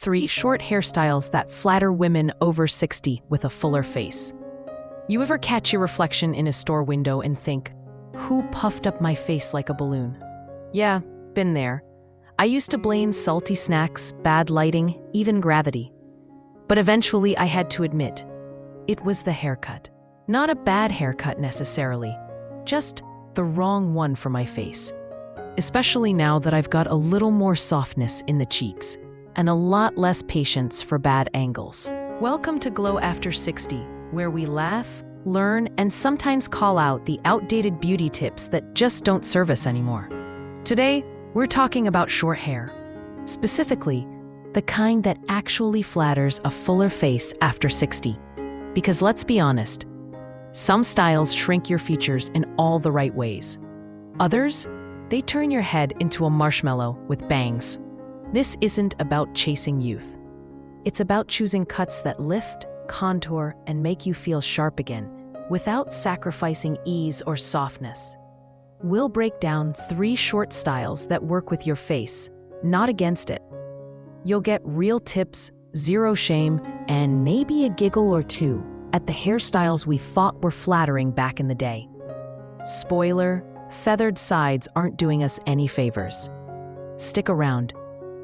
3 Short Hairstyles that Flatter Women Over 60 with a Fuller Face. You ever catch your reflection in a store window and think, who puffed up my face like a balloon? Yeah, been there. I used to blame salty snacks, bad lighting, even gravity. But eventually I had to admit, it was the haircut. Not a bad haircut necessarily, just the wrong one for my face. Especially now that I've got a little more softness in the cheeks and a lot less patience for bad angles. Welcome to Glow After 60, where we laugh, learn, and sometimes call out the outdated beauty tips that just don't serve us anymore. Today, we're talking about short hair. Specifically, the kind that actually flatters a fuller face after 60. Because let's be honest, some styles shrink your features in all the right ways. Others, they turn your head into a marshmallow with bangs. This isn't about chasing youth. It's about choosing cuts that lift, contour, and make you feel sharp again, without sacrificing ease or softness. We'll break down 3 short styles that work with your face, not against it. You'll get real tips, zero shame, and maybe a giggle or two at the hairstyles we thought were flattering back in the day. Spoiler, feathered sides aren't doing us any favors. Stick around,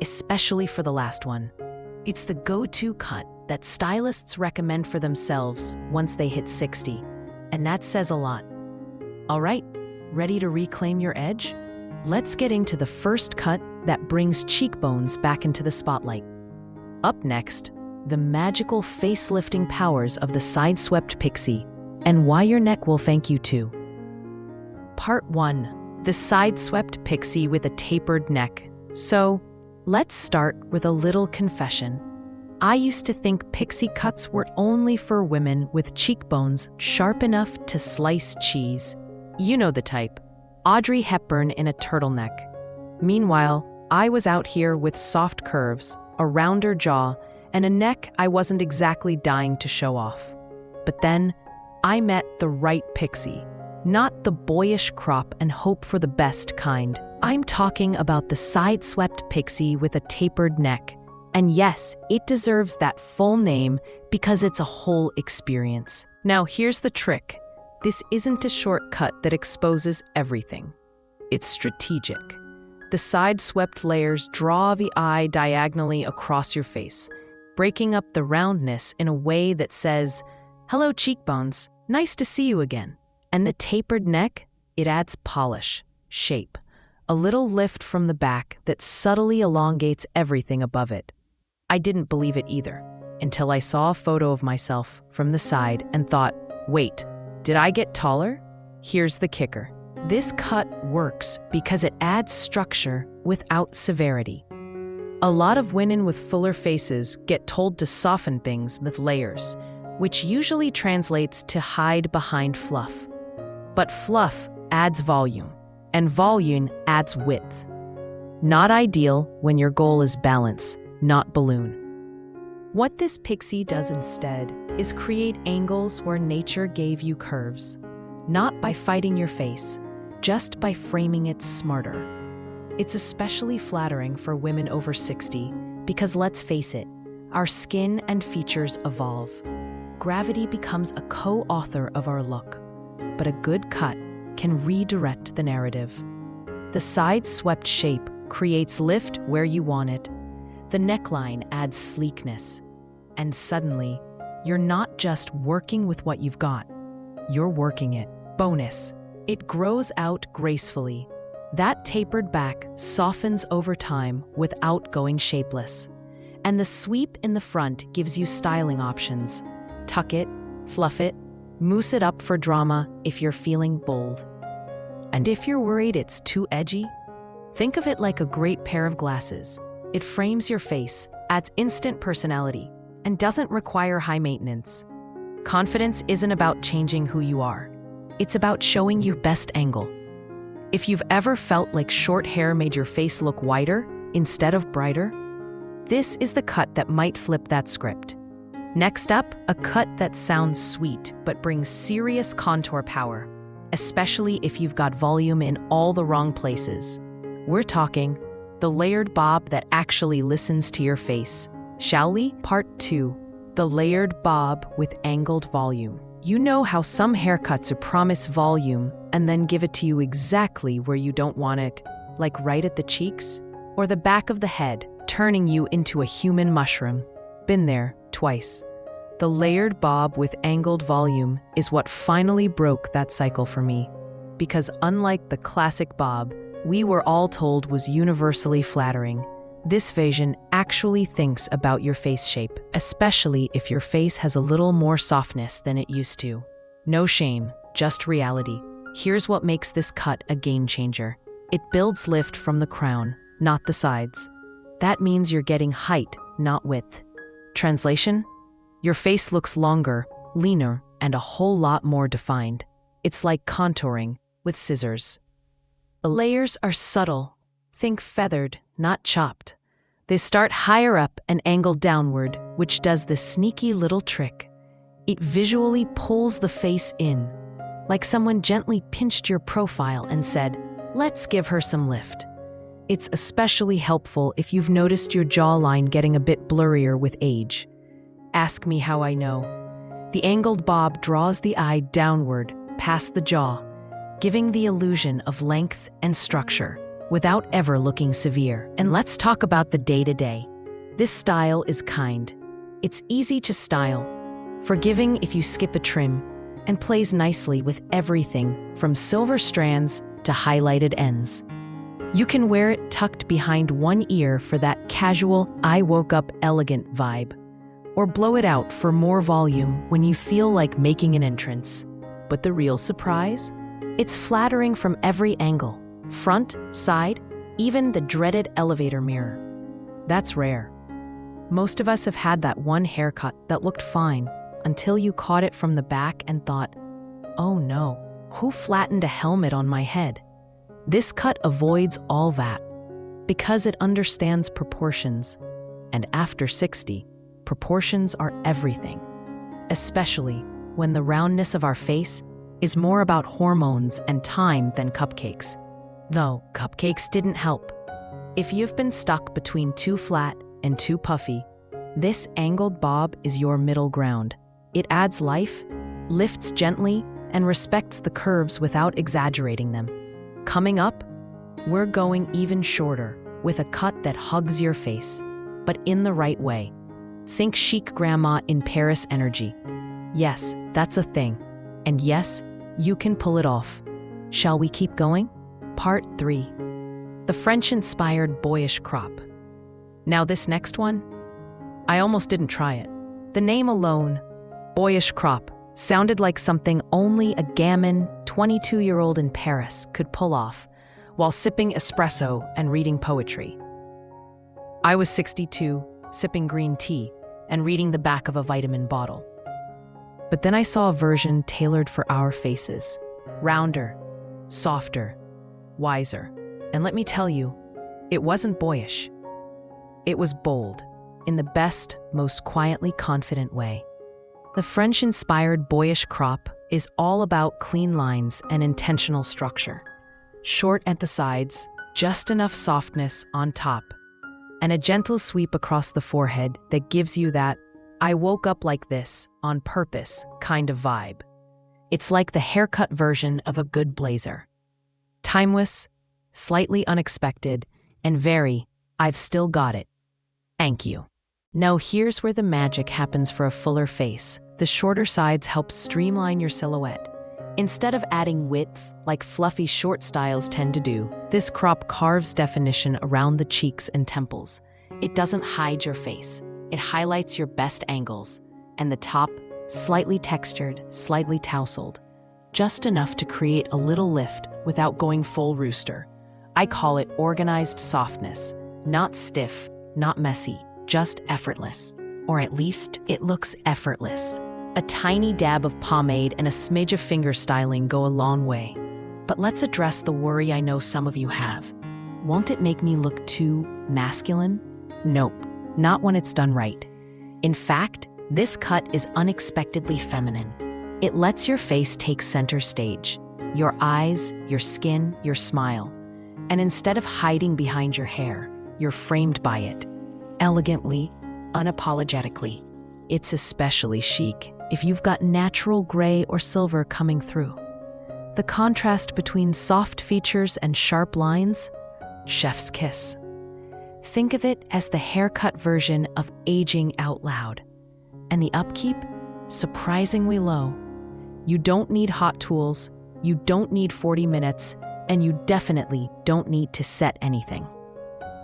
especially for the last one. It's the go-to cut that stylists recommend for themselves once they hit 60, and that says a lot. All right, ready to reclaim your edge? Let's get into the first cut that brings cheekbones back into the spotlight. Up next, the magical face-lifting powers of the side-swept Pixie, and why your neck will thank you too. Part 1. The side-swept Pixie with a tapered neck. So, let's start with a little confession. I used to think Pixie cuts were only for women with cheekbones sharp enough to slice cheese. You know the type. Audrey Hepburn in a turtleneck. Meanwhile, I was out here with soft curves, a rounder jaw, and a neck I wasn't exactly dying to show off. But then, I met the right Pixie. Not the boyish crop and hope for the best kind. I'm talking about the side-swept Pixie with a tapered neck. And yes, it deserves that full name because it's a whole experience. Now here's the trick. This isn't a shortcut that exposes everything. It's strategic. The side-swept layers draw the eye diagonally across your face, breaking up the roundness in a way that says, "Hello, cheekbones, nice to see you again." And the tapered neck, it adds polish, shape, a little lift from the back that subtly elongates everything above it. I didn't believe it either, until I saw a photo of myself from the side and thought, wait, did I get taller? Here's the kicker. This cut works because it adds structure without severity. A lot of women with fuller faces get told to soften things with layers, which usually translates to hide behind fluff. But fluff adds volume, and volume adds width. Not ideal when your goal is balance, not balloon. What this Pixie does instead is create angles where nature gave you curves, not by fighting your face, just by framing it smarter. It's especially flattering for women over 60 because let's face it, our skin and features evolve. Gravity becomes a co-author of our look, but a good cut can redirect the narrative. The side-swept shape creates lift where you want it. The neckline adds sleekness. And suddenly, you're not just working with what you've got, you're working it. Bonus, it grows out gracefully. That tapered back softens over time without going shapeless. And the sweep in the front gives you styling options. Tuck it, fluff it, mousse it up for drama if you're feeling bold. And if you're worried it's too edgy, think of it like a great pair of glasses. It frames your face, adds instant personality, and doesn't require high maintenance. Confidence isn't about changing who you are. It's about showing your best angle. If you've ever felt like short hair made your face look wider instead of brighter, this is the cut that might flip that script. Next up, a cut that sounds sweet but brings serious contour power, especially if you've got volume in all the wrong places. We're talking the layered bob that actually listens to your face. Shall we? Part 2. The layered bob with angled volume. You know how some haircuts promise volume and then give it to you exactly where you don't want it, like right at the cheeks or the back of the head, turning you into a human mushroom. Been there twice. The layered bob with angled volume is what finally broke that cycle for me. Because unlike the classic bob we were all told was universally flattering, this version actually thinks about your face shape, especially if your face has a little more softness than it used to. No shame, just reality. Here's what makes this cut a game changer. It builds lift from the crown, not the sides. That means you're getting height, not width. Translation? Your face looks longer, leaner, and a whole lot more defined. It's like contouring with scissors. The layers are subtle. Think feathered, not chopped. They start higher up and angle downward, which does this sneaky little trick. It visually pulls the face in, like someone gently pinched your profile and said, "Let's give her some lift." It's especially helpful if you've noticed your jawline getting a bit blurrier with age. Ask me how I know. The angled bob draws the eye downward, past the jaw, giving the illusion of length and structure, without ever looking severe. And let's talk about the day-to-day. This style is kind. It's easy to style, forgiving if you skip a trim, and plays nicely with everything from silver strands to highlighted ends. You can wear it tucked behind one ear for that casual, I woke up elegant vibe, or blow it out for more volume when you feel like making an entrance. But the real surprise? It's flattering from every angle. Front, side, even the dreaded elevator mirror. That's rare. Most of us have had that one haircut that looked fine until you caught it from the back and thought, oh no, who flattened a helmet on my head? This cut avoids all that because it understands proportions. And after 60, proportions are everything, especially when the roundness of our face is more about hormones and time than cupcakes. Though cupcakes didn't help. If you've been stuck between too flat and too puffy, this angled bob is your middle ground. It adds life, lifts gently, and respects the curves without exaggerating them. Coming up, we're going even shorter with a cut that hugs your face, but in the right way. Think chic grandma in Paris energy. Yes, that's a thing. And yes, you can pull it off. Shall we keep going? Part 3. The French-inspired boyish crop. Now this next one, I almost didn't try it. The name alone, boyish crop, sounded like something only a gammon 22-year-old in Paris could pull off while sipping espresso and reading poetry. I was 62, sipping green tea and reading the back of a vitamin bottle. But then I saw a version tailored for our faces, rounder, softer, wiser. And let me tell you, it wasn't boyish. It was bold, in the best, most quietly confident way. The French-inspired boyish crop is all about clean lines and intentional structure. Short at the sides, just enough softness on top, and a gentle sweep across the forehead that gives you that I woke up like this on purpose kind of vibe. It's like the haircut version of a good blazer. Timeless, slightly unexpected, and very, I've still got it. Thank you. Now here's where the magic happens for a fuller face. The shorter sides help streamline your silhouette. Instead of adding width, like fluffy short styles tend to do, this crop carves definition around the cheeks and temples. It doesn't hide your face. It highlights your best angles. And the top, slightly textured, slightly tousled. Just enough to create a little lift without going full rooster. I call it organized softness. Not stiff, not messy, just effortless. Or at least, it looks effortless. A tiny dab of pomade and a smidge of finger styling go a long way. But let's address the worry I know some of you have. Won't it make me look too masculine? Nope, not when it's done right. In fact, this cut is unexpectedly feminine. It lets your face take center stage. Your eyes, your skin, your smile. And instead of hiding behind your hair, you're framed by it. Elegantly, unapologetically. It's especially chic if you've got natural gray or silver coming through. The contrast between soft features and sharp lines, chef's kiss. Think of it as the haircut version of aging out loud. And the upkeep? Surprisingly low. You don't need hot tools, you don't need 40 minutes, and you definitely don't need to set anything.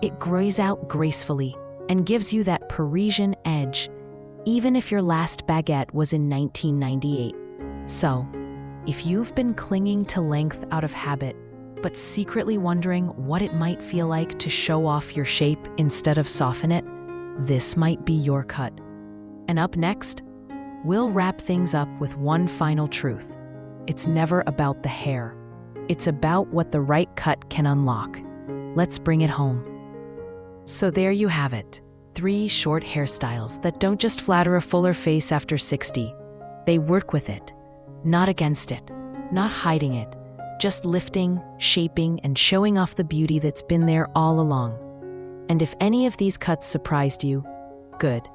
It grows out gracefully and gives you that Parisian edge, even if your last baguette was in 1998. So, if you've been clinging to length out of habit, but secretly wondering what it might feel like to show off your shape instead of soften it, this might be your cut. And up next, we'll wrap things up with one final truth. It's never about the hair. It's about what the right cut can unlock. Let's bring it home. So there you have it. 3 short hairstyles that don't just flatter a fuller face after 60. They work with it, not against it, not hiding it, just lifting, shaping, and showing off the beauty that's been there all along. And if any of these cuts surprised you, good.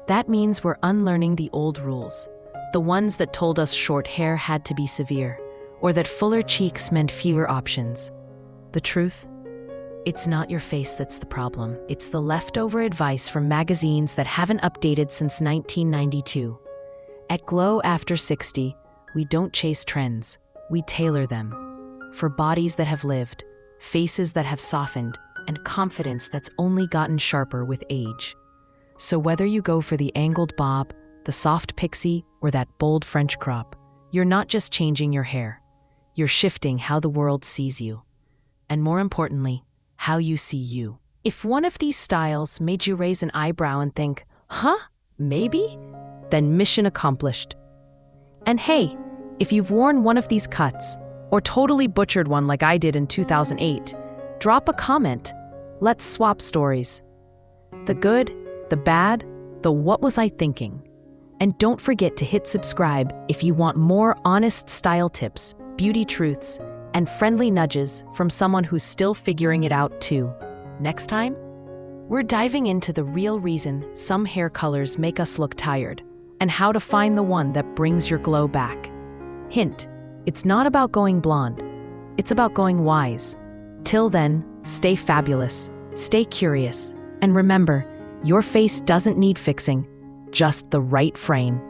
That means we're unlearning the old rules, the ones that told us short hair had to be severe, or that fuller cheeks meant fewer options. The truth? It's not your face that's the problem. It's the leftover advice from magazines that haven't updated since 1992. At Glow After 60, we don't chase trends. We tailor them. For bodies that have lived, faces that have softened, and confidence that's only gotten sharper with age. So whether you go for the angled bob, the soft pixie, or that bold French crop, you're not just changing your hair. You're shifting how the world sees you. And more importantly, how you see you. If one of these styles made you raise an eyebrow and think, huh, maybe? Then mission accomplished. And hey, if you've worn one of these cuts, or totally butchered one like I did in 2008, drop a comment. Let's swap stories. The good, the bad, the what was I thinking? And don't forget to hit subscribe if you want more honest style tips, beauty truths, and friendly nudges from someone who's still figuring it out too. Next time, we're diving into the real reason some hair colors make us look tired, and how to find the one that brings your glow back. Hint, it's not about going blonde, it's about going wise. Till then, stay fabulous, stay curious, and remember, your face doesn't need fixing, just the right frame.